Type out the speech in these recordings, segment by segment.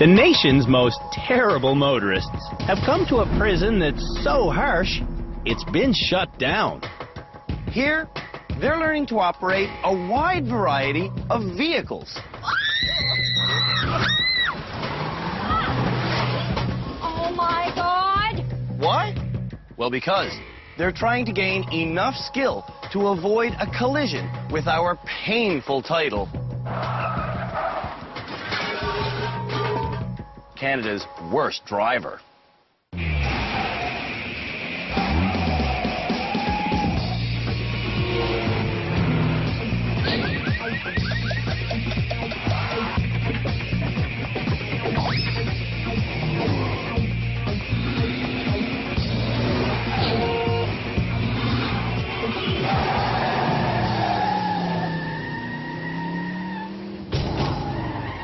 The nation's most terrible motorists have come to a prison that's so harsh, it's been shut down. Here, they're learning to operate a wide variety of vehicles. Oh my God! Why? Well, because they're trying to gain enough skill to avoid a collision with our painful title, Canada's worst driver.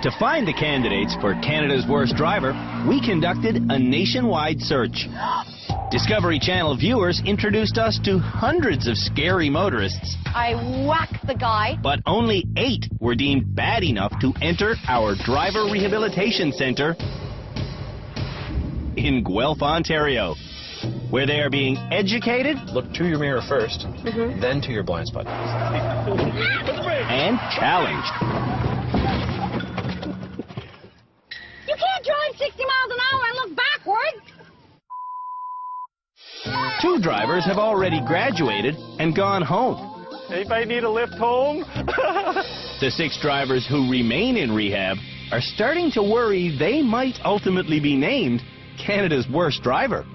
To find the candidates for Canada's worst driver, we conducted a nationwide search. Discovery Channel viewers introduced us to hundreds of scary motorists. I whacked the guy. But only 8 were deemed bad enough to enter our Driver Rehabilitation Centre in Guelph, Ontario, where they are being educated. Look to your mirror first, then to your blind spot. And challenged. You can't drive 60 miles an hour and look backwards. 2 drivers have already graduated and gone home. Anybody need a lift home? The 6 drivers who remain in rehab are starting to worry they might ultimately be named Canada's worst driver.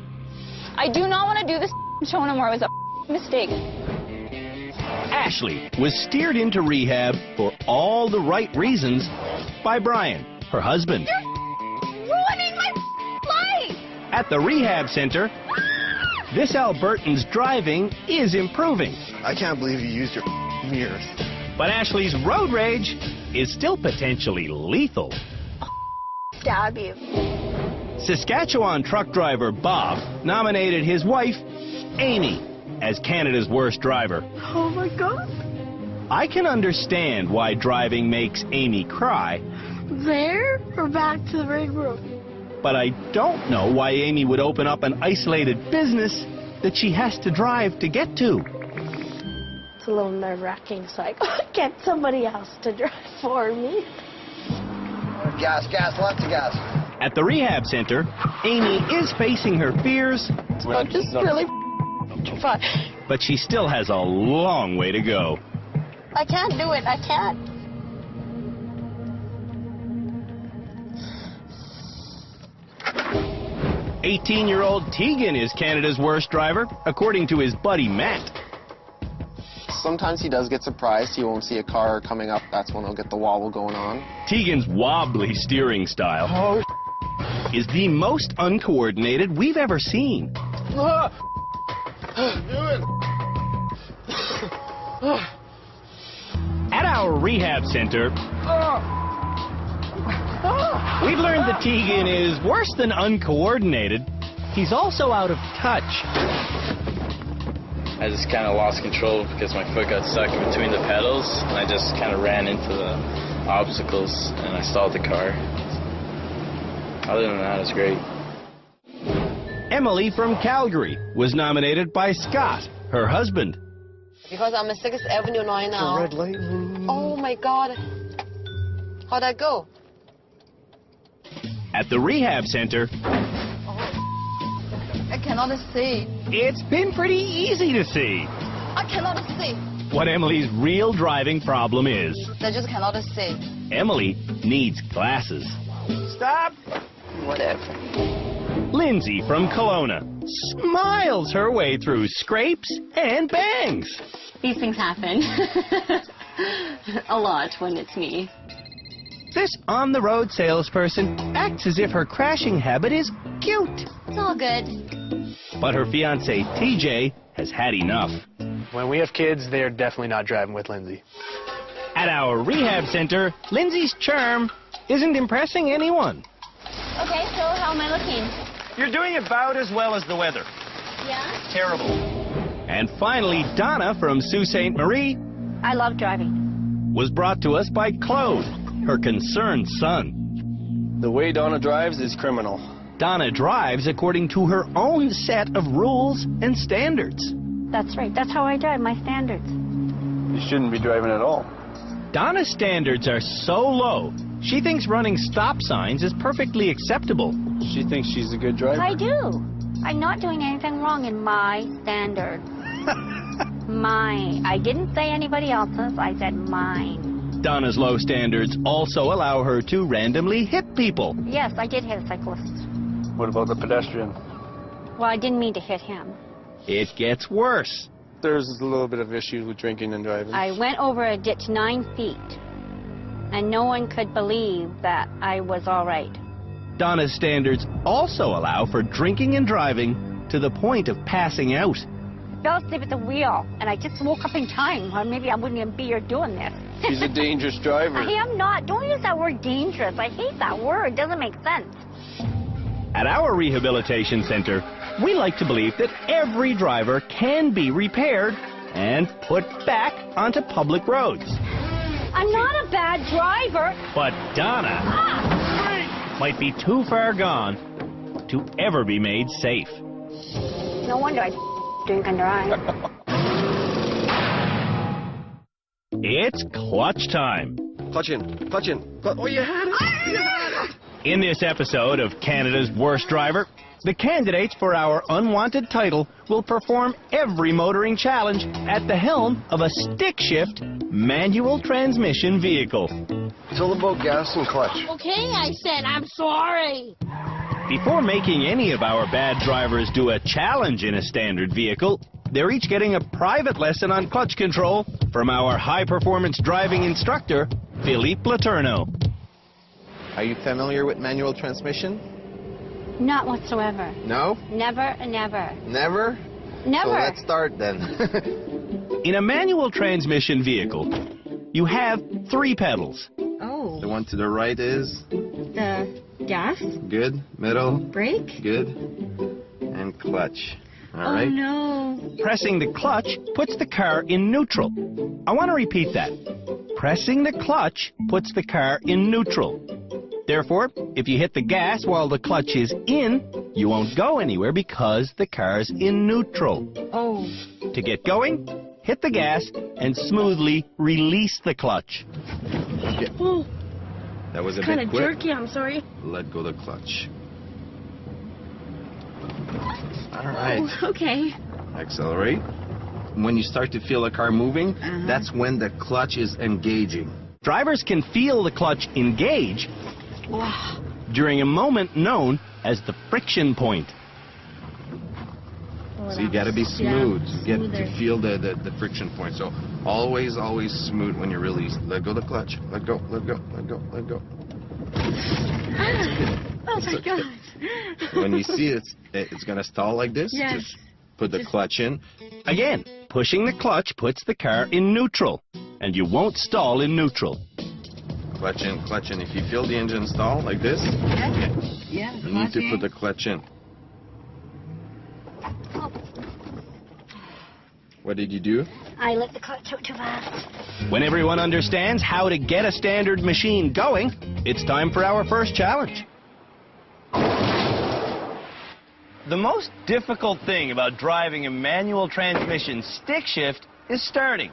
I do not want to do this show no more. It was a mistake. Ashley was steered into rehab for all the right reasons by Brian, her husband. You're ruining my life! At the rehab center, this Albertan's driving is improving. I can't believe you used your mirrors. But Ashley's road rage is still potentially lethal. Stab you. Saskatchewan truck driver Bob nominated his wife, Amy, as Canada's worst driver. Oh my God. I can understand why driving makes Amy cry. There or back to the ring room? But I don't know why Amy would open up an isolated business that she has to drive to get to. It's a little nerve-wracking, so I get somebody else to drive for me. Gas, gas, lots of gas. At the rehab center, Amy is facing her fears, I'm just really fun. but she still has a long way to go. I can't do it. I can't. "18-year-old Tegan is Canada's worst driver, according to his buddy Matt. Sometimes he does get surprised. He won't see a car coming up. That's when he'll get the wobble going on. Tegan's wobbly steering style is the most uncoordinated we've ever seen. At our rehab center, we've learned that Tegan is worse than uncoordinated. He's also out of touch. I just kind of lost control because my foot got stuck in between the pedals, and I just kind of ran into the obstacles, and I stalled the car. Other than that, it's great. Emily from Calgary was nominated by Scott, her husband. Because I'm at 6th Avenue right now. Red light. Oh my God. How'd that go? At the rehab center, I cannot see. it's been pretty easy to see I cannot see. what Emily's real driving problem is. I just cannot see. Emily needs glasses. Stop! Whatever. Lindsay from Kelowna smiles her way through scrapes and bangs. These things happen a lot when it's me. This on-the-road salesperson acts as if her crashing habit is cute. It's all good. But her fiancé, TJ, has had enough. When we have kids, they're definitely not driving with Lindsay. At our rehab center, Lindsay's charm isn't impressing anyone. Okay, so how am I looking? You're doing about as well as the weather. Yeah? Terrible. And finally, Donna from Sault Ste. Marie I love driving. was brought to us by Claude, her concerned son. The way Donna drives is criminal. Donna drives according to her own set of rules and standards. That's right. That's how I drive, my standards. You shouldn't be driving at all. Donna's standards are so low, she thinks running stop signs is perfectly acceptable. She thinks she's a good driver. I do. I'm not doing anything wrong in my standards. Mine. I didn't say anybody else's. I said mine. Donna's low standards also allow her to randomly hit people. Yes, I did hit a cyclist. What about the pedestrian? Well, I didn't mean to hit him. It gets worse. There's a little bit of issues with drinking and driving. I went over a ditch 9 feet, and no one could believe that I was all right. Donna's standards also allow for drinking and driving to the point of passing out. I fell asleep at the wheel, and I just woke up in time, or maybe I wouldn't even be here doing this. She's a dangerous driver. I am not. Don't use that word dangerous. I hate that word. It doesn't make sense. At our rehabilitation center, we like to believe that every driver can be repaired and put back onto public roads. I'm not a bad driver. But Donna might be too far gone to ever be made safe. No wonder I drink and drive. It's clutch time. Clutch in. Clutch in. Oh, you had it. You had it. In this episode of Canada's Worst Driver, the candidates for our unwanted title will perform every motoring challenge at the helm of a stick-shift manual transmission vehicle. It's all about gas and clutch. Okay, I said I'm sorry. Before making any of our bad drivers do a challenge in a standard vehicle, they're each getting a private lesson on clutch control from our high-performance driving instructor, Philippe Laterno. Are you familiar with manual transmission? Not whatsoever. No? Never and never. Never? Never. So let's start then. In a manual transmission vehicle, you have 3 pedals. Oh. The one to the right is? The gas? Good. Middle? Brake? Good. And clutch. All Oh, right. no. Pressing the clutch puts the car in neutral. I want to repeat that. Pressing the clutch puts the car in neutral. Therefore, if you hit the gas while the clutch is in, you won't go anywhere because the car's in neutral. Oh. To get going, hit the gas and smoothly release the clutch. Oh, That was a kind bit of quick. jerky. I'm sorry. Let go the clutch. All right. Oh, okay. Accelerate. When you start to feel the car moving, that's when the clutch is engaging. Drivers can feel the clutch engage during a moment known as the friction point. So you got to be smooth. You get to feel the friction point. So always smooth when you release. Let go the clutch. Let go, let go, let go, let go. Oh, my God. When you see it's going to stall like this, just put the clutch in. Again, pushing the clutch puts the car in neutral, and you won't stall in neutral. Clutch in, clutch in. If you feel the engine stall like this, Yeah. you need to put the clutch in. What did you do? I let the clutch out too fast. When everyone understands how to get a standard machine going, it's time for our first challenge. The most difficult thing about driving a manual transmission stick shift is starting.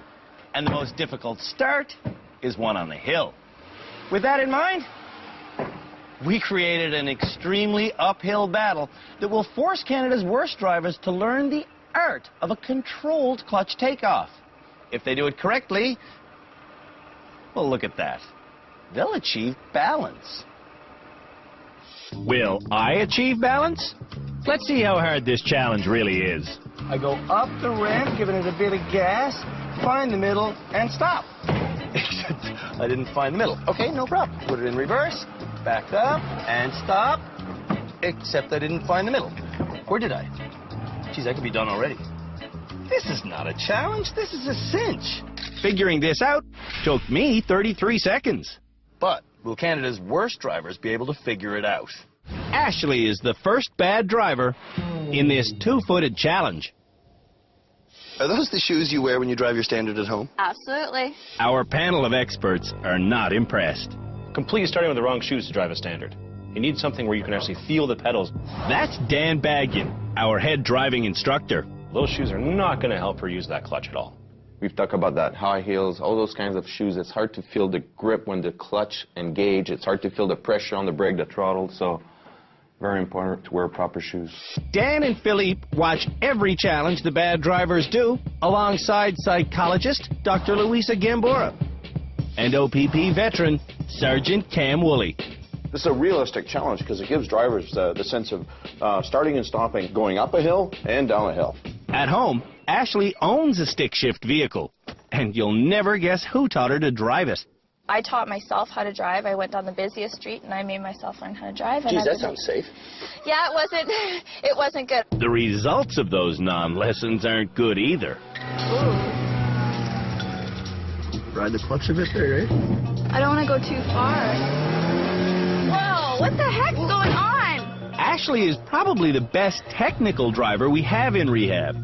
And the most difficult start is one on the hill. With that in mind, we created an extremely uphill battle that will force Canada's worst drivers to learn the art of a controlled clutch takeoff. If they do it correctly, well, look at that. They'll achieve balance. Will I achieve balance? Let's see how hard this challenge really is. I go up the ramp, giving it a bit of gas, find the middle, and stop. Except I didn't find the middle. Okay, no problem. Put it in reverse, back up, and stop. Except I didn't find the middle. Or did I? Geez, I could be done already. This is not a challenge. This is a cinch. Figuring this out took me 33 seconds. But will Canada's worst drivers be able to figure it out? Ashley is the first bad driver in this two-footed challenge. Are those the shoes you wear when you drive your standard at home? Absolutely. Our panel of experts are not impressed. Completely starting with the wrong shoes to drive a standard. You need something where you can actually feel the pedals. That's Dan Baggian, our head driving instructor. Those shoes are not going to help her use that clutch at all. We've talked about that, high heels, all those kinds of shoes. It's hard to feel the grip when the clutch engage. It's hard to feel the pressure on the brake, the throttle. So very important to wear proper shoes. Dan and Philippe watch every challenge the bad drivers do alongside psychologist Dr. Luisa Gambora and OPP veteran Sergeant Cam Woolley. This is a realistic challenge because it gives drivers the sense of starting and stopping, going up a hill and down a hill. At home, Ashley owns a stick shift vehicle, and you'll never guess who taught her to drive it. I taught myself how to drive. I went down the busiest street and I made myself learn how to drive. And Geez, that sounds safe. Yeah, it wasn't good. The results of those non-lessons aren't good either. Ooh. Ride the clutch a bit there, right? I don't want to go too far. Whoa, what the heck's going on? Ashley is probably the best technical driver we have in rehab.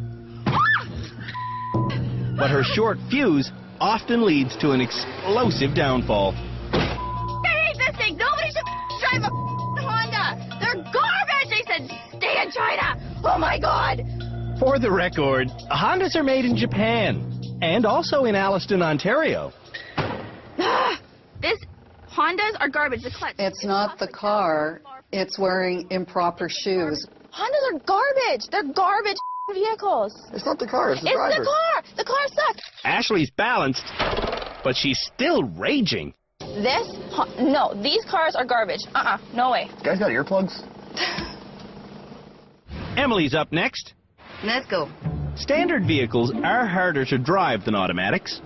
But her short fuse often leads to an explosive downfall. I hate this thing. Nobody should drive a Honda. They're garbage. They said stay in China. Oh my God. For the record, Hondas are made in Japan and also in Alliston, Ontario. Hondas are garbage. The clutch. It's not the car. It's wearing improper shoes. Hondas are garbage. They're garbage vehicles. It's not the car, it's the driver. It's the car. The car sucks. Ashley's balanced, but she's still raging. No, these cars are garbage. No way. You guys got earplugs? Emily's up next. Let's go. Standard vehicles are harder to drive than automatics.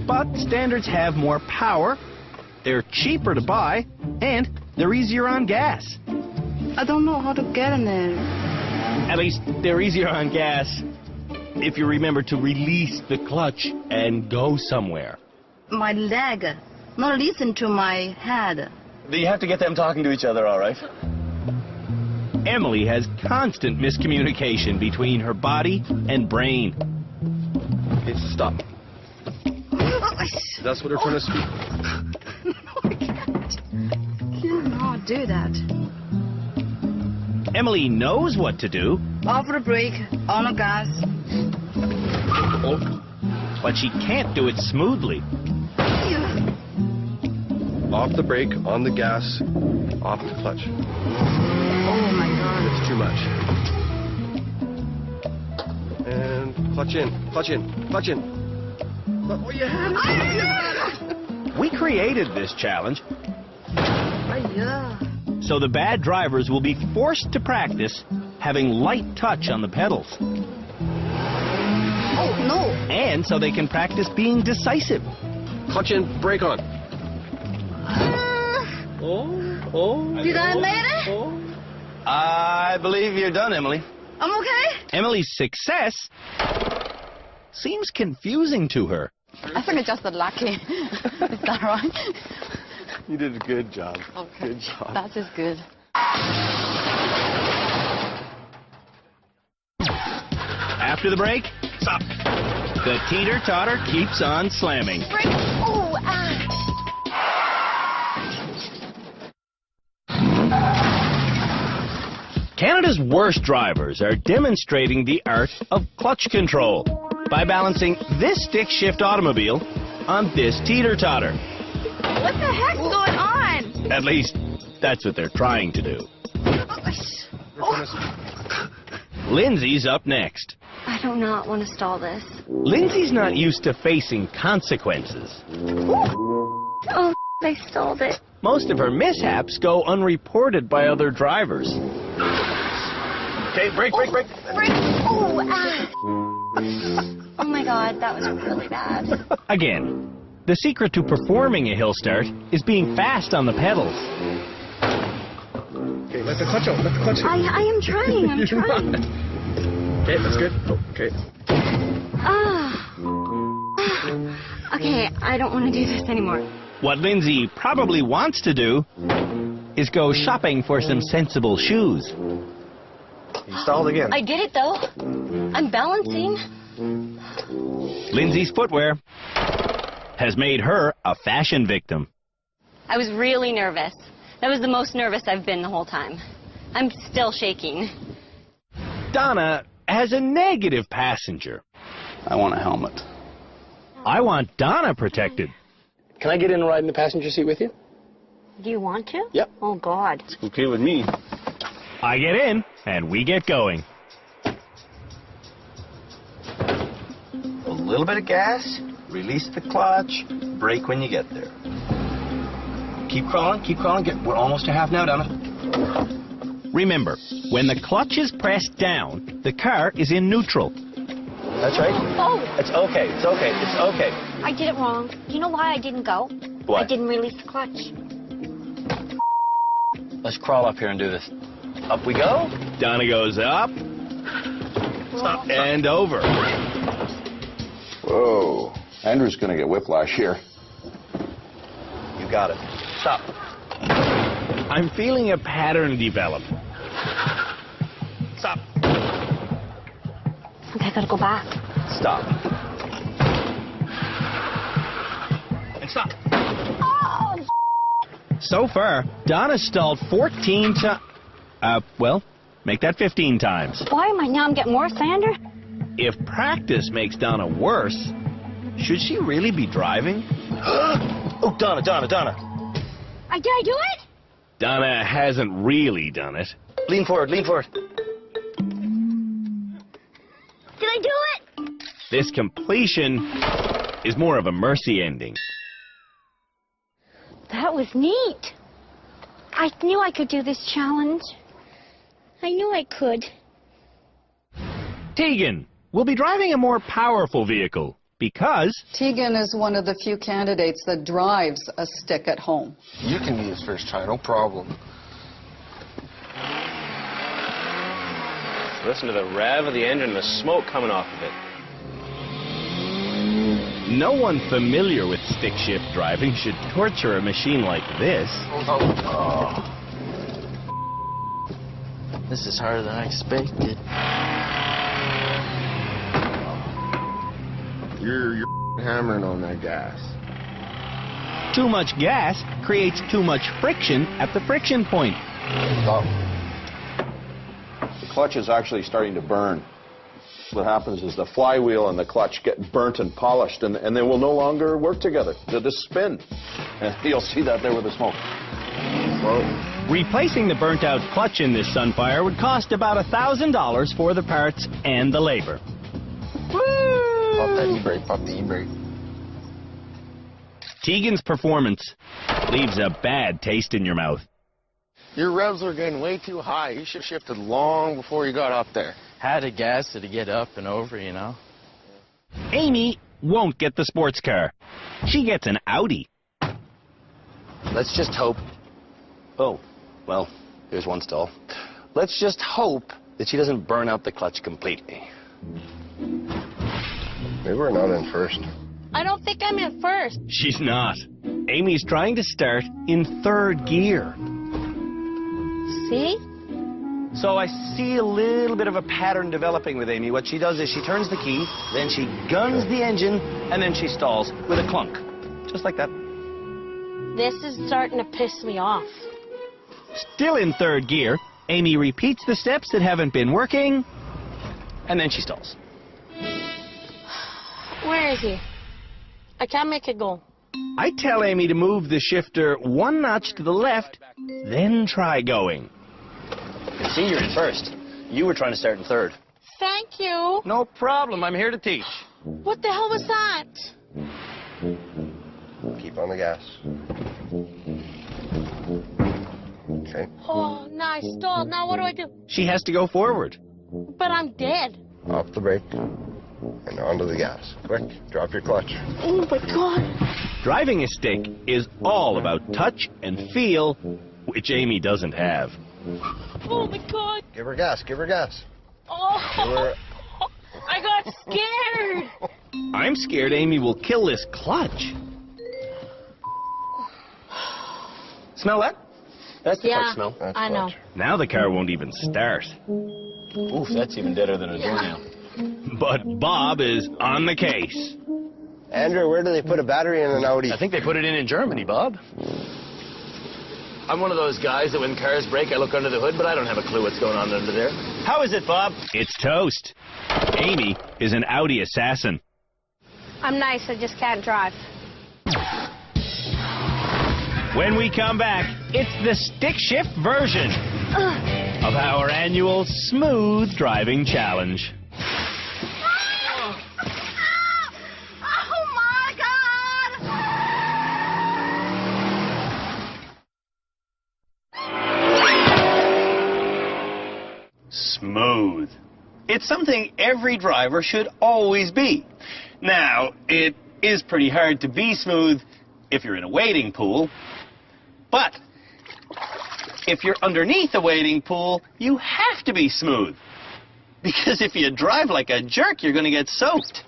But standards have more power, they're cheaper to buy, and they're easier on gas. I don't know how to get in there. At least they're easier on gas if you remember to release the clutch and go somewhere. My leg, not listen to my head. Do you have to get them talking to each other, all right? Emily has constant miscommunication between her body and brain. Okay, stop. That's what they're trying to speak. No, I can't. Cannot do that. Emily knows what to do. Off the brake, on the gas. But she can't do it smoothly. Off the brake, on the gas, off the clutch. Oh my God. It's too much. And clutch in, clutch in, clutch in. Oh, you have it. We created this challenge so the bad drivers will be forced to practice having light touch on the pedals. Oh, no. And so they can practice being decisive. Clutch in, brake on. Did I make it? I believe you're done, Emily. I'm okay? Emily's success seems confusing to her. I think it's just lucky. Is that right? You did a good job. Okay. Good job. That is good. After the break, stop. The teeter-totter keeps on slamming. Canada's worst drivers are demonstrating the art of clutch control by balancing this stick-shift automobile on this teeter-totter. What the heck's going on? At least, that's what they're trying to do. Lindsay's up next. I do not want to stall this. Lindsay's not used to facing consequences. Oh, I stalled it. Most of her mishaps go unreported by other drivers. Okay, brake. Oh my God, that was really bad. Again, the secret to performing a hill start is being fast on the pedals. Okay, let the clutch out, let the clutch out. I am trying, I'm trying. Okay, that's good. Okay. Okay, I don't want to do this anymore. What Lindsay probably wants to do is go shopping for some sensible shoes. You stalled again. I did it though. I'm balancing. Lindsay's footwear has made her a fashion victim. I was really nervous. That was the most nervous I've been the whole time. I'm still shaking. Donna has a negative passenger. I want a helmet. I want Donna protected. Can I get in and ride in the passenger seat with you? Do you want to? Yep. Oh, God. It's okay with me. I get in, and we get going. A little bit of gas, release the clutch, brake when you get there. Keep crawling, we're almost to half now, Donna. Remember, when the clutch is pressed down, the car is in neutral. That's right. Oh! It's okay, it's okay, it's okay. I did it wrong. Do you know why I didn't go? Why? I didn't release the clutch. Let's crawl up here and do this. Up we go. Donna goes up, and over. Whoa. Andrew's going to get whiplash here. You got it. Stop. I'm feeling a pattern develop. Stop. I think I gotta go back. Stop. And stop. Oh! So far, Donna stalled 14 times. Well, make that 15 times. Why am I now? I'm getting worse, Andrew. If practice makes Donna worse, should she really be driving? Oh, Donna. Did I do it? Donna hasn't really done it. Lean forward. Did I do it? This completion is more of a mercy ending. That was neat. I knew I could do this challenge. I knew I could. Tegan will be driving a more powerful vehicle because Tegan is one of the few candidates that drives a stick at home. You can use first try, no problem. Listen to the rev of the engine and the smoke coming off of it. no one familiar with stick shift driving should torture a machine like this. Oh. This is harder than I expected. You're hammering on that gas. Too much gas creates too much friction at the friction point. Stop. The clutch is actually starting to burn. What happens is the flywheel and the clutch get burnt and polished, and they will no longer work together. They'll just spin. And you'll see that there with the smoke. Whoa. Replacing the burnt-out clutch in this Sunfire would cost about $1,000 for the parts and the labor. Woo! Pop that e-brake, pop the e-brake. Tegan's performance leaves a bad taste in your mouth. Your revs are getting way too high. You should have shifted long before you got up there. Had to gas it to get up and over, you know. Amy won't get the sports car. She gets an Audi. Let's just hope. Oh, well, here's one stall. Let's just hope that she doesn't burn out the clutch completely. Maybe we're not in first. I don't think I'm in first. She's not. Amy's trying to start in third gear. See? So I see a little bit of a pattern developing with Amy. What she does is she turns the key, then she guns the engine, and then she stalls with a clunk. Just like that. This is starting to piss me off. Still in third gear, Amy repeats the steps that haven't been working, And then she stalls. Where is he? I can't make it go. I tell Amy to move the shifter one notch to the left, then try going. See, you're in first. You were trying to start in third. Thank you. No problem. I'm here to teach. What the hell was that? Keep on the gas. Okay. Oh, now I stalled. Now what do I do? She has to go forward. But I'm dead. Off the brake. And onto the gas. Quick, drop your clutch. Oh, my God. Driving a stick is all about touch and feel, which Amy doesn't have. Oh, my God. Give her gas, give her gas. Oh, I got scared. I'm scared Amy will kill this clutch. Smell that? That's the Yeah, clutch smell. That's I know. clutch. Now the car won't even start. Oof, that's even deader than a doornail. But Bob is on the case. Andrew, where do they put a battery in an Audi? I think they put it in Germany, Bob. I'm one of those guys that when cars break, I look under the hood, but I don't have a clue what's going on under there. How is it, Bob? It's toast. Amy is an Audi assassin. I'm nice, I just can't drive. When we come back, it's the stick shift version of our annual smooth driving challenge. Oh my God! Smooth. It's something every driver should always be. Now, it is pretty hard to be smooth if you're in a wading pool, but if you're underneath a wading pool, you have to be smooth. Because if you drive like a jerk, you're going to get soaked.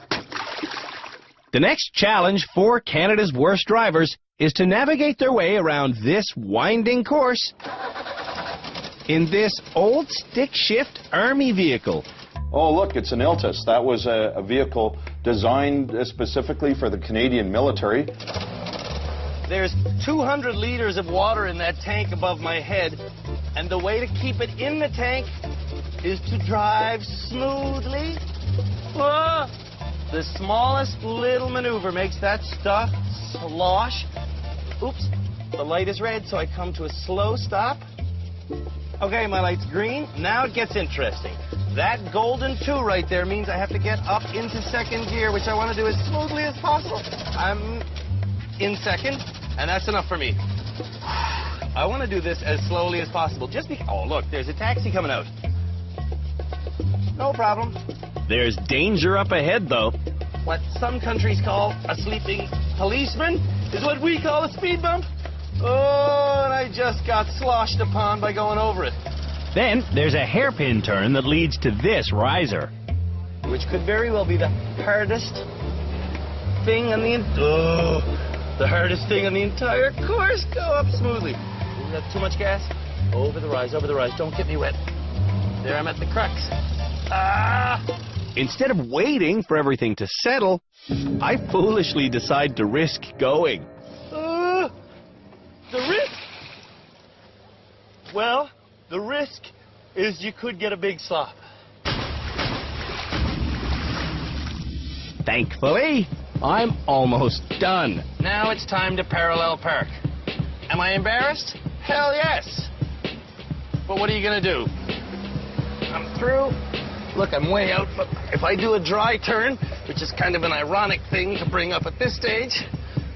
The next challenge for Canada's worst drivers is to navigate their way around this winding course in this old stick shift army vehicle. Oh, look, it's an Iltis. That was a vehicle designed specifically for the Canadian military. There's 200 liters of water in that tank above my head, and the way to keep it in the tank is to drive smoothly. Whoa! The smallest little maneuver makes that stuff slosh. Oops, the light is red, so I come to a slow stop. Okay, my light's green. Now it gets interesting. That golden 2 right there means I have to get up into second gear, which I want to do as smoothly as possible. I'm in second, and that's enough for me. I want to do this as slowly as possible. Oh, look, there's a taxi coming out. No problem. There's danger up ahead, though. What some countries call a sleeping policeman is what we call a speed bump. Oh, and I just got sloshed upon by going over it. Then there's a hairpin turn that leads to this riser, which could very well be the hardest thing on the hardest thing on the entire course. Go up smoothly. Ooh, that's too much gas. Over the rise, over the rise. Don't get me wet. There, I'm at the crux. Ah! Instead of waiting for everything to settle, I foolishly decide to risk going. The risk? Well, the risk is you could get a big slop. Thankfully, I'm almost done. Now it's time to parallel park. Am I embarrassed? Hell yes. But what are you going to do? I'm through. Look, I'm way out, but if I do a dry turn, which is kind of an ironic thing to bring up at this stage,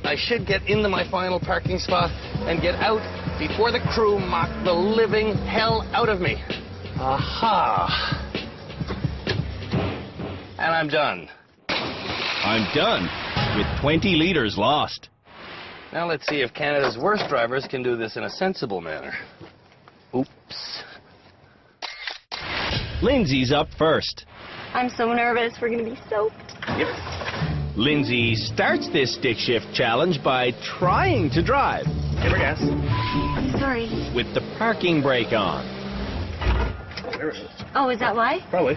I should get into my final parking spot and get out before the crew mock the living hell out of me. Aha! And I'm done. I'm done, with 20 liters lost. Now let's see if Canada's worst drivers can do this in a sensible manner. Oops. Lindsay's up first. I'm so nervous. We're going to be soaked. Yep. Lindsay starts this stick shift challenge by trying to drive. Give her gas. Sorry. With the parking brake on. There it is. Oh, is that why? Probably.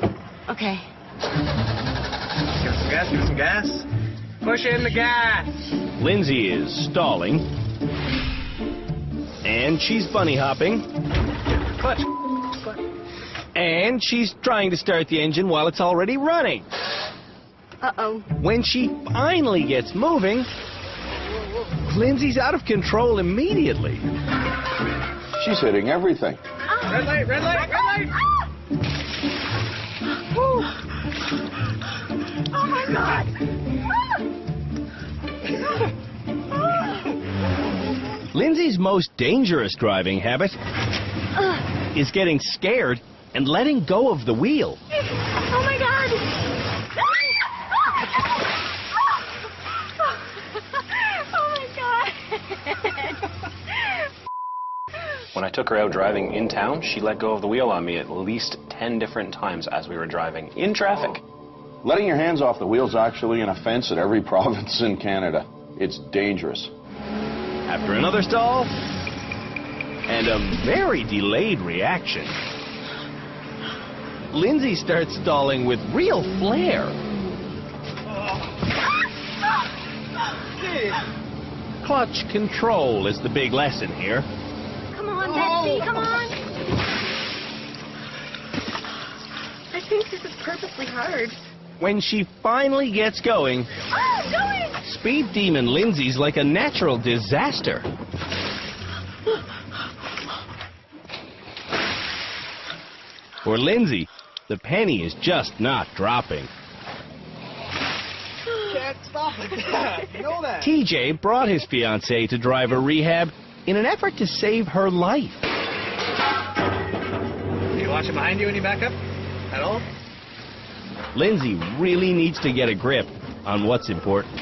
Okay. Give her some gas, give her some gas. Push in the gas. Lindsay is stalling. And she's bunny hopping. Clutch. And she's trying to start the engine while it's already running. Uh-oh. When she finally gets moving, Lindsay's out of control immediately. She's hitting everything. Red light, red light, red light! Oh my God! Lindsay's most dangerous driving habit is getting scared and letting go of the wheel. Oh my God! Oh my God! When I took her out driving in town, she let go of the wheel on me at least 10 different times as we were driving in traffic. Letting your hands off the wheel is actually an offense in every province in Canada. It's dangerous. After another stall, and a very delayed reaction, Lindsay starts stalling with real flair. Clutch control is the big lesson here. Come on, Betsy, come on. I think this is purposely hard. When she finally gets going, Oh, going! Speed Demon Lindsay's like a natural disaster. For Lindsay, the penny is just not dropping. Can't stop it. You know that. TJ brought his fiancée to driver rehab in an effort to save her life. Are you watching behind you when you back up? At all? Lindsay really needs to get a grip on what's important.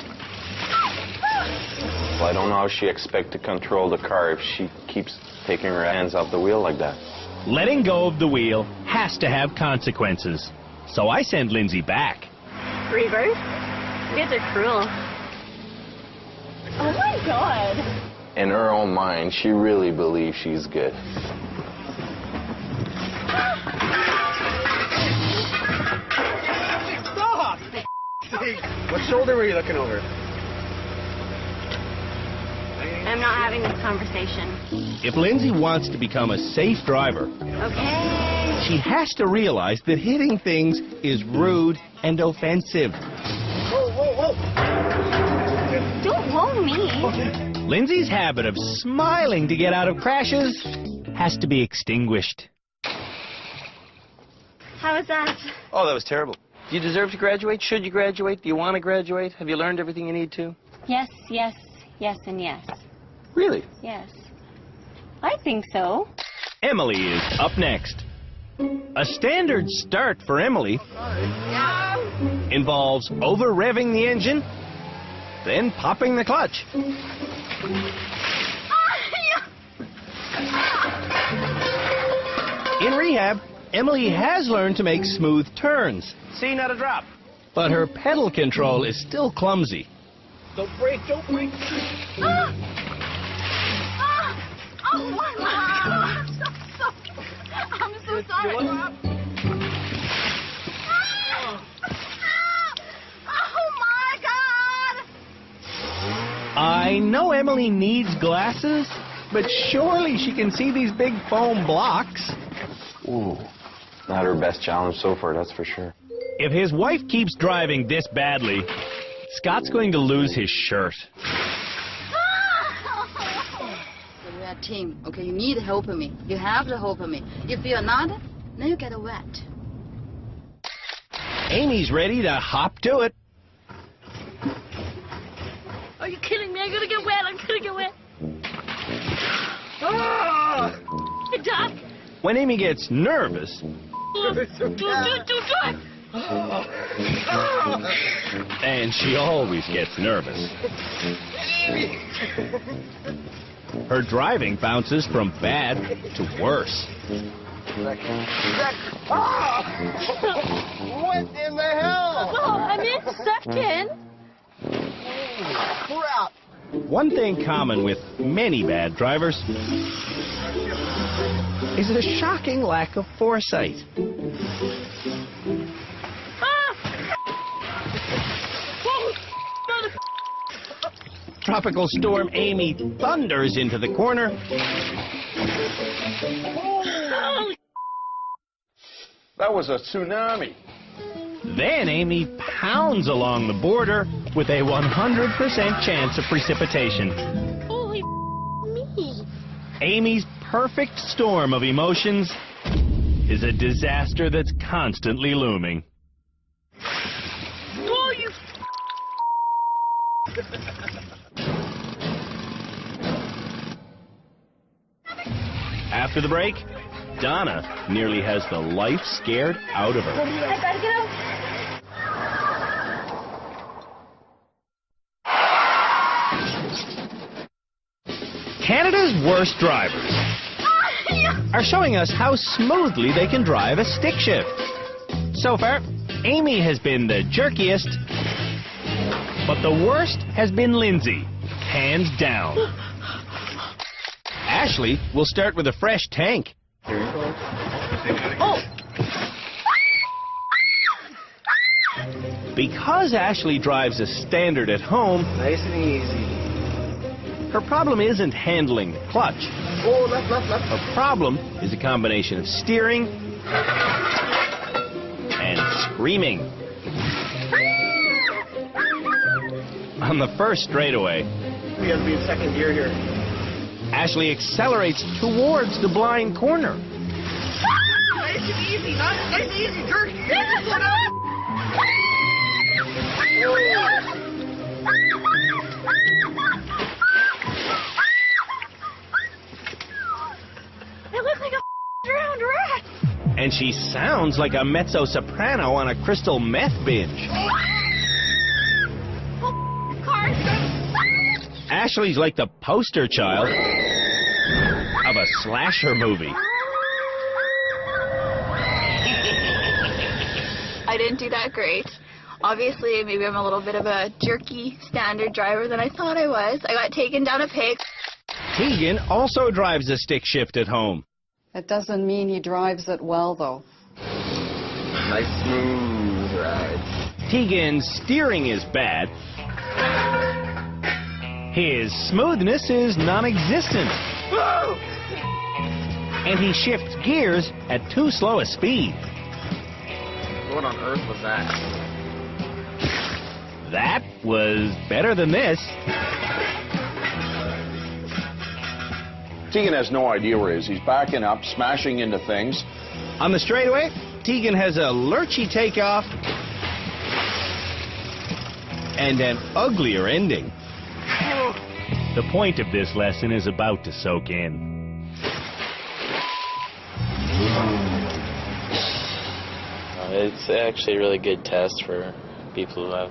Well, I don't know how she expects to control the car if she keeps taking her hands off the wheel like that. Letting go of the wheel has to have consequences. So I send Lindsay back. Reverse? You guys are cruel. Oh my God. In her own mind, she really believes she's good. Stop! What shoulder were you looking over? I'm not having this conversation. If Lindsay wants to become a safe driver, Okay. she has to realize that hitting things is rude and offensive. Whoa, whoa, whoa! Don't whoa me. Lindsay's habit of smiling to get out of crashes has to be extinguished. How was that? Oh, that was terrible. Do you deserve to graduate? Should you graduate? Do you want to graduate? Have you learned everything you need to? Yes, yes, yes, and yes. Really? Yes. I think so. Emily is up next. A standard start for Emily involves over-revving the engine, then popping the clutch. In rehab, Emily has learned to make smooth turns. See, not a drop. But her pedal control is still clumsy. Don't break, don't break. Oh, my God. I'm so sorry. Oh, my God. I know Emily needs glasses, but surely she can see these big foam blocks. Ooh, not her best challenge so far, that's for sure. If his wife keeps driving this badly, Scott's going to lose his shirt. We are a team, okay? You need help me. You have to help me. If you're not, then you get wet. Amy's ready to hop to it. Are you kidding me? I'm going to get wet. I'm going to get wet. Doc. When Amy gets nervous, Do it. and she always gets nervous, her driving bounces from bad to worse. What in the hell? Oh, I'm in second. Crap. One thing common with many bad drivers is a shocking lack of foresight. Tropical storm Amy thunders into the corner. That was a tsunami. Then Amy pounds along the border with a 100% chance of precipitation. Holy me. Amy's perfect storm of emotions is a disaster that's constantly looming. Oh, you. After the break, Donna nearly has the life scared out of her. I gotta get out. Canada's worst drivers are showing us how smoothly they can drive a stick shift. So far, Amy has been the jerkiest, but the worst has been Lindsay, hands down. Ashley will start with a fresh tank. Oh. Because Ashley drives a standard at home, Nice and easy. her problem isn't handling the clutch. Oh, left, left, left. Her problem is a combination of steering and screaming. On the first straightaway, We have to be in second gear here. Ashley accelerates towards the blind corner. Nice and easy, nice and easy, jerk. I look like a drowned rat. And she sounds like a mezzo-soprano on a crystal meth binge. Ashley's like the poster child of a slasher movie. I didn't do that great. Obviously, maybe I'm a little bit of a jerky standard driver than I thought I was. I got taken down a pig. Tegan also drives a stick shift at home. It doesn't mean he drives it well, though. Nice smooth ride. Tegan's steering is bad. His smoothness is non-existent. Whoa! And he shifts gears at too slow a speed. What on earth was that? That was better than this. Tegan has no idea where he is. He's backing up, smashing into things. On the straightaway, Tegan has a lurchy takeoff and an uglier ending. The point of this lesson is about to soak in. It's actually a really good test for people who have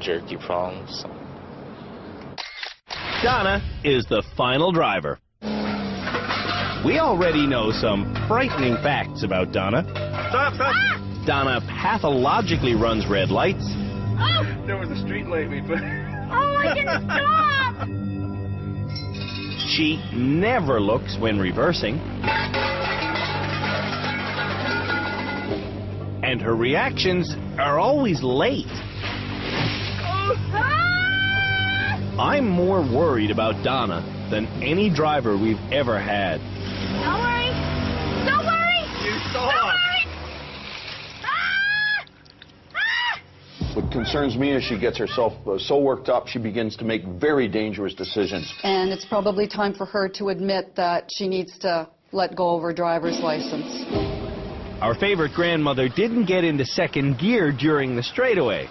jerky problems. So. Donna is the final driver. We already know some frightening facts about Donna. Stop, stop. Donna pathologically runs red lights. Oh! There was a street light we put. Oh, I didn't stop! She never looks when reversing. And her reactions are always late. I'm more worried about Donna than any driver we've ever had. Don't worry. Don't worry. You saw. Don't worry. What concerns me is she gets herself so worked up, she begins to make very dangerous decisions. And it's probably time for her to admit that she needs to let go of her driver's license. Our favorite grandmother didn't get into second gear during the straightaway.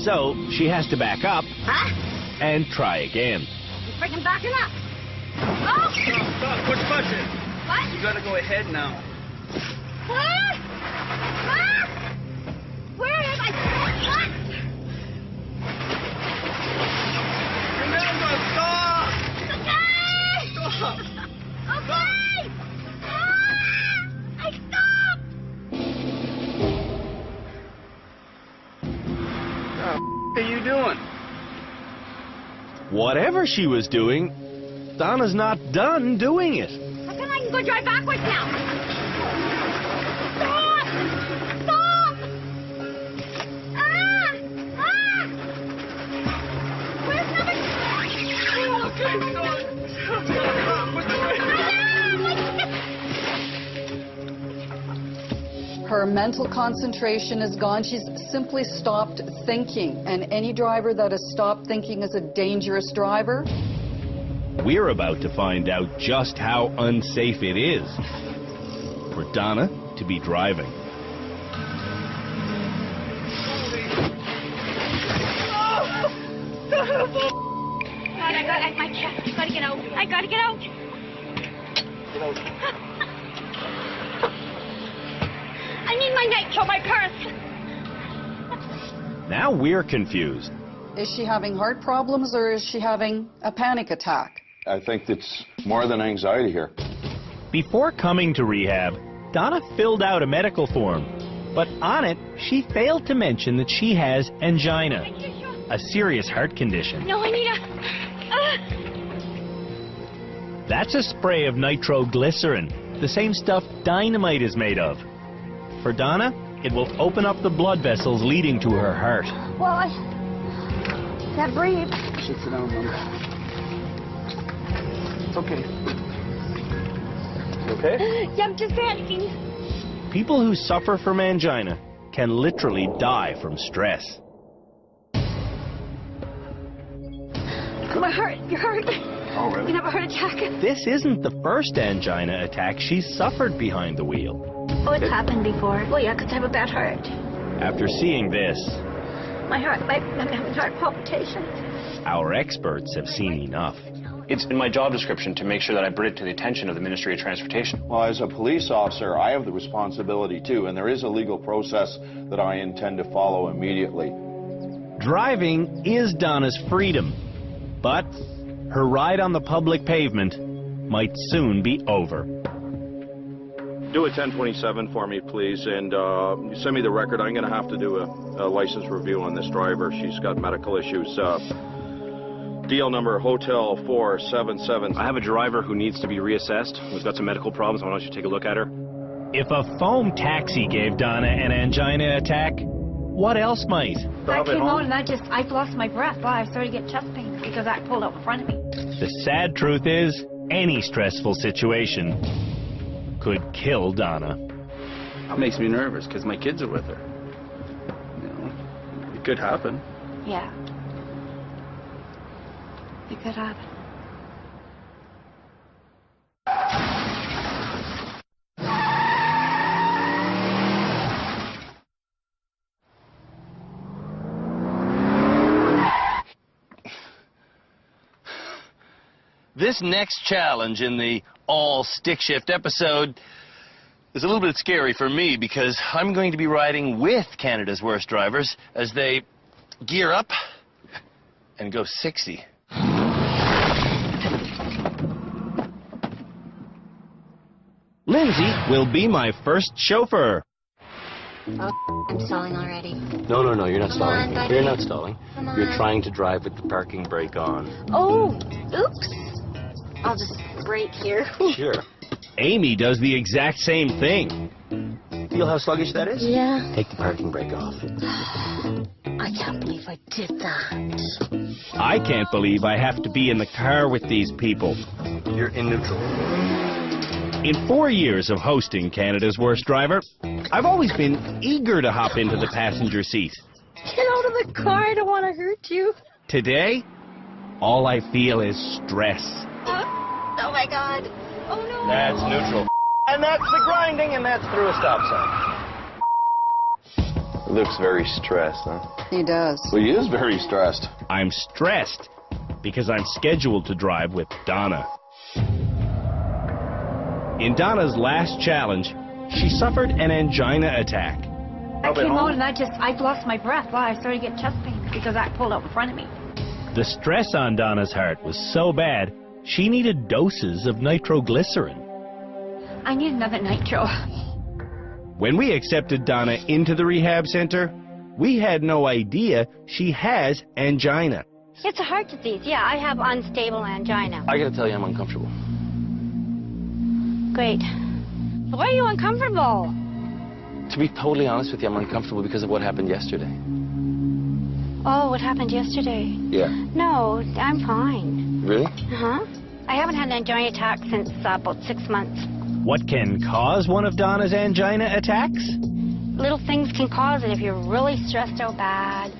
So she has to back up and try again. I'm freaking backing up. Oh! Stop, push button. What? You gotta go ahead now. Where am I? What? Remember, stop! Okay! Stop! Okay! I stopped! What are you doing? Whatever she was doing, Donna's not done doing it. How come I can go drive backwards now? Stop! Stop! Where's number 2? Okay, stop. Put the brake. Her mental concentration is gone. She's simply stopped thinking. And any driver that has stopped thinking is a dangerous driver. We're about to find out just how unsafe it is for Donna to be driving. God, I got my chest. I gotta get out. I gotta get out. Get out. I need my nitro, my purse. Now we're confused. Is she having heart problems or is she having a panic attack? I think it's more than anxiety here. Before coming to rehab, Donna filled out a medical form, but on it, she failed to mention that she has angina, a serious heart condition. No, I need a... That's a spray of nitroglycerin, the same stuff dynamite is made of. For Donna, it will open up the blood vessels leading to her heart. Well, I can't breathe. Sit down, Mom. It's okay. okay? Yeah, I'm just panicking. People who suffer from angina can literally die from stress. My heart, your heart. Oh, really? You have a heart attack. This isn't the first angina attack she's suffered behind the wheel. Oh, it's happened before. Well, yeah, because I have a bad heart. After seeing this, I'm having heart palpitations. our experts have seen enough. It's in my job description to make sure that I bring it to the attention of the Ministry of Transportation. Well, as a police officer, I have the responsibility too, and there is a legal process that I intend to follow immediately. Driving is Donna's freedom, but her ride on the public pavement might soon be over. Do a 1027 for me, please, and send me the record. I'm going to have to do a license review on this driver. She's got medical issues. DL number Hotel 477. I have a driver who needs to be reassessed, who's got some medical problems. Why don't you take a look at her? If a foam taxi gave Donna an angina attack, what else might? I came out and I lost my breath. Wow, I started to get chest pains because that pulled out in front of me. The sad truth is, any stressful situation could kill Donna. It makes me nervous because my kids are with her. You know, it could happen. Yeah. It could happen. This next challenge in the all-stick shift episode is a little bit scary for me because I'm going to be riding with Canada's worst drivers as they gear up and go 60. Lindsay will be my first chauffeur. Oh, I'm stalling already. No, you're not Come stalling. on, buddy. You're not stalling. Come on. You're trying to drive with the parking brake on. Oh, oops. I'll just brake here. Sure. Amy does the exact same thing. Feel how sluggish that is? Yeah. Take the parking brake off. I can't believe I did that. I can't believe I have to be in the car with these people. You're in neutral. In 4 years of hosting Canada's Worst Driver, I've always been eager to hop into the passenger seat. Get out of the car. I don't want to hurt you. Today, all I feel is stress. Oh, my God. Oh, no. That's neutral. And that's the grinding, and that's through a stop sign. Looks very stressed, huh? He does. Well, he is very stressed. I'm stressed because I'm scheduled to drive with Donna. In Donna's last challenge, she suffered an angina attack. I came out and I lost my breath. Wow, I started to get chest pains because that pulled out in front of me. The stress on Donna's heart was so bad, she needed doses of nitroglycerin. I need another nitro. When we accepted Donna into the rehab center, we had no idea she has angina. It's a heart disease. Yeah, I have unstable angina. I gotta tell you, I'm uncomfortable. Great. Why are you uncomfortable? To be totally honest with you, I'm uncomfortable because of what happened yesterday. Oh, what happened yesterday? Yeah. No, I'm fine. Really? Uh-huh. I haven't had an angina attack since about 6 months. What can cause one of Donna's angina attacks? Little things can cause it if you're really stressed out bad.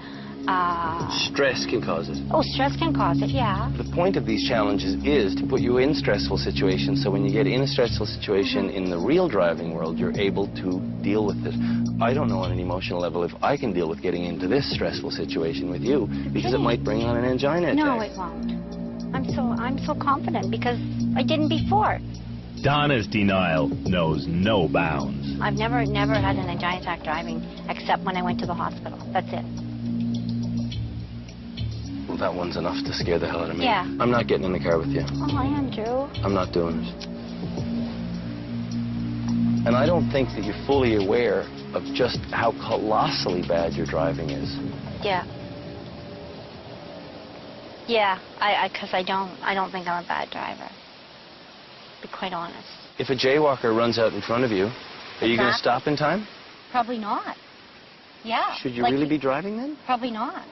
Stress can cause it. Oh, stress can cause it, yeah. The point of these challenges is to put you in stressful situations, so when you get in a stressful situation in the real driving world, you're able to deal with it. I don't know on an emotional level if I can deal with getting into this stressful situation with you, because it might bring on an angina attack. No, it won't. I'm so confident because I didn't before. Donna's denial knows no bounds. I've never had an angina attack driving, except when I went to the hospital. That's it. Well, that one's enough to scare the hell out of me. Yeah. I'm not getting in the car with you. Oh, Andrew. I'm not doing it. And I don't think that you're fully aware of just how colossally bad your driving is. Yeah. Yeah, because I don't think I'm a bad driver. To be quite honest. If a jaywalker runs out in front of you, are you going to stop in time? Probably not. Yeah. Should you really be driving then? Probably not.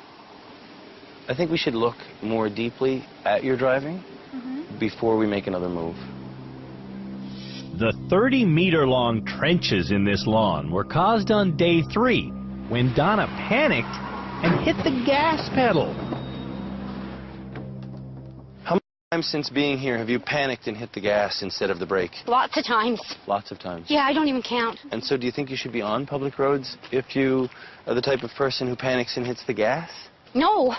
I think we should look more deeply at your driving before we make another move. The 30-meter-long trenches in this lawn were caused on day 3 when Donna panicked and hit the gas pedal. How many times since being here have you panicked and hit the gas instead of the brake? Lots of times. Lots of times. Yeah, I don't even count. And so do you think you should be on public roads if you are the type of person who panics and hits the gas? No.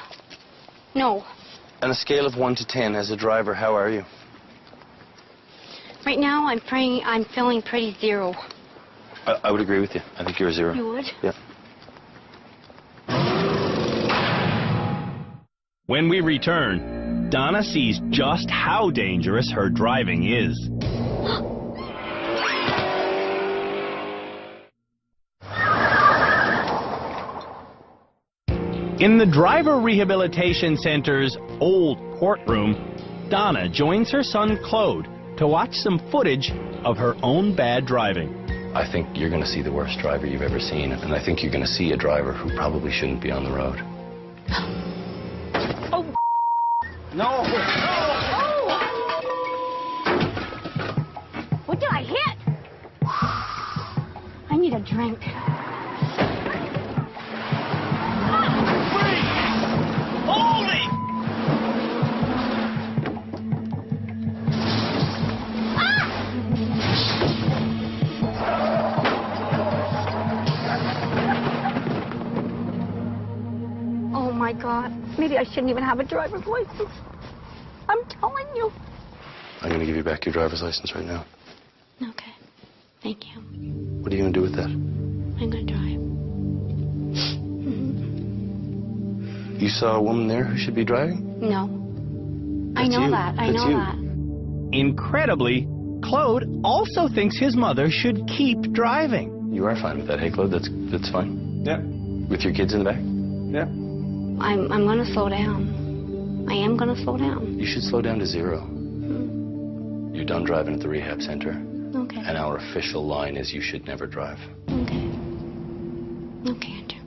No. On a scale of 1 to 10, as a driver, how are you? Right now, I'm feeling pretty 0. I would agree with you. I think you're a 0. You would? Yeah. When we return, Donna sees just how dangerous her driving is. In the Driver Rehabilitation Center's old courtroom, Donna joins her son Claude to watch some footage of her own bad driving. I think you're going to see the worst driver you've ever seen, and I think you're going to see a driver who probably shouldn't be on the road. Oh. No! What did I hit? I need a drink. Holy! Oh my God. Maybe I shouldn't even have a driver's license. I'm telling you. I'm going to give you back your driver's license right now. Okay. Thank you. What are you going to do with that? I'm going to drive. You saw a woman there who should be driving? No. I That's know you. that. I That's know you. that. Incredibly, Claude also thinks his mother should keep driving. You are fine with that, hey, Claude? That's fine? Yeah. With your kids in the back? Yeah. I'm going to slow down. I am going to slow down. You should slow down to 0. You're done driving at the rehab center. Okay. And our official line is you should never drive. Okay. Okay, Andrew.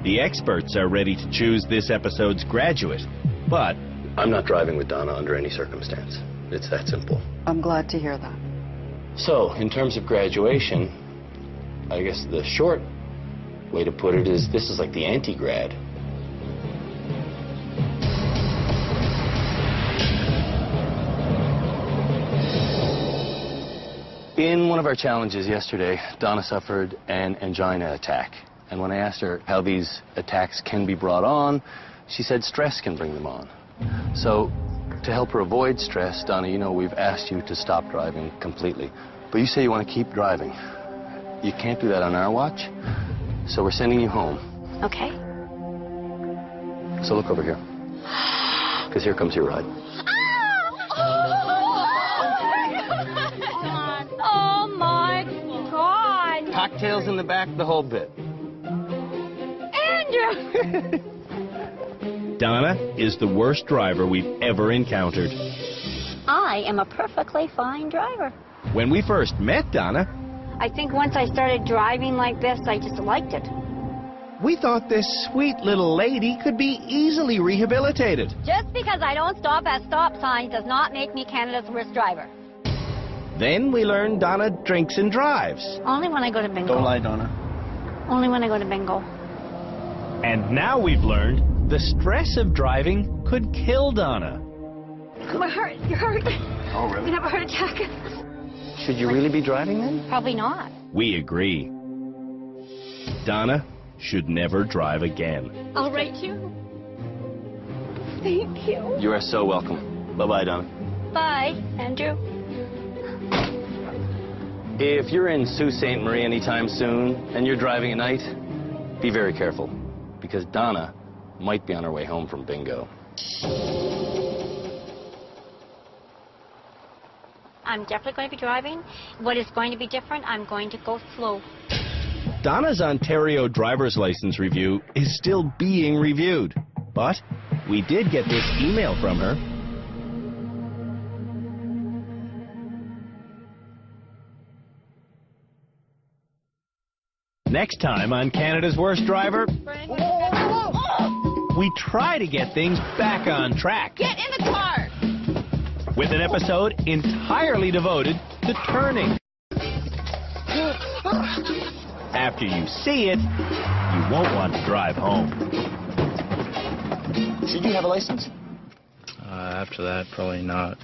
The experts are ready to choose this episode's graduate, but I'm not driving with Donna under any circumstance. It's that simple. I'm glad to hear that. So, in terms of graduation, I guess the short way to put it is this is like the anti-grad. In one of our challenges yesterday, Donna suffered an angina attack. And when I asked her how these attacks can be brought on, she said stress can bring them on. So, to help her avoid stress, Donna, you know we've asked you to stop driving completely. But you say you want to keep driving. You can't do that on our watch, so we're sending you home. Okay. So look over here, because here comes your ride. Oh my God. Cocktails in the back, the whole bit. Andrew! Donna is the worst driver we've ever encountered. I am a perfectly fine driver. When we first met Donna, I think once I started driving like this, I just liked it. we thought this sweet little lady could be easily rehabilitated. Just because I don't stop at stop signs does not make me Canada's worst driver. Then we learned Donna drinks and drives. Only when I go to bingo. Don't lie, Donna. Only when I go to bingo. And now we've learned the stress of driving could kill Donna. My heart, you're hurt. Oh, really? You have a heart attack. Should you really be driving then? Probably not. We agree. Donna should never drive again. I'll write you. Thank you. You are so welcome. Bye-bye, Donna. Bye, Andrew. If you're in Sault Ste. Marie anytime soon and you're driving at night, be very careful, because Donna might be on her way home from bingo. I'm definitely going to be driving. What is going to be different, I'm going to go slow. Donna's Ontario driver's license review is still being reviewed, but we did get this email from her. Next time on Canada's Worst Driver, we try to get things back on track. Get in the car! with an episode entirely devoted to turning. After you see it, you won't want to drive home. Should you have a license? After that, probably not.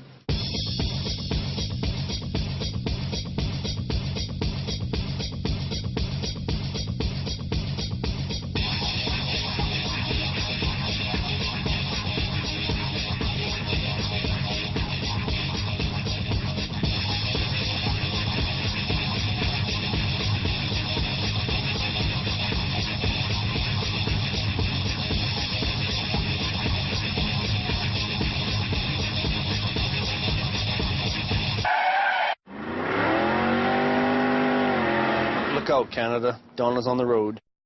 Look out, Canada. Donna's on the road.